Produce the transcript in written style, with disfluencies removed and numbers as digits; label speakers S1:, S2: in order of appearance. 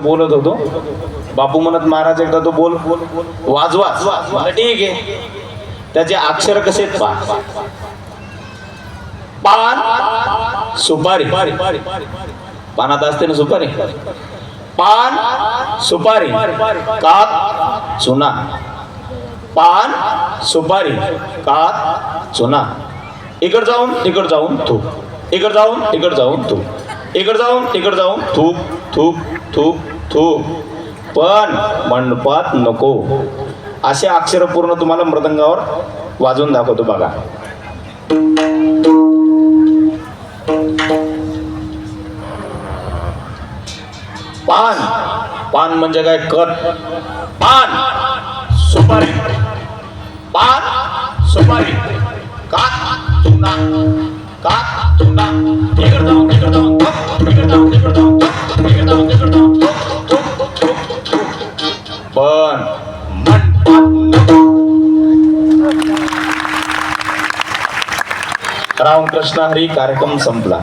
S1: बोलत होतो. बापू म्हणत महाराज एकदा तो बोल वाजवा. म्हणलं ठीक आहे. त्याचे अक्षर कसे आहेत पहा. पान सुपारी, पानात असते ना सुपारी. पान सुपारी कात चुना. पान सुपारी कात चुना. इकड जाऊन थूक. इकड जाऊन थूक. इकड जाऊन थूक थूक थूक थूक. पण मंडपात नको. असे अक्षर पूर्ण तुम्हाला मृदंगावर वाजवून दाखवतो बघा. पान, पान म्हणजे काय कट. पान सुपारी, पान सुपारी कात चुना. कात चुना. इकड जाऊन इकड जाऊन इकड जाऊन इकड जाऊन इकड जाऊन इकड जाऊन. पण रामकृष्ण हरी. कार्यक्रम संपला.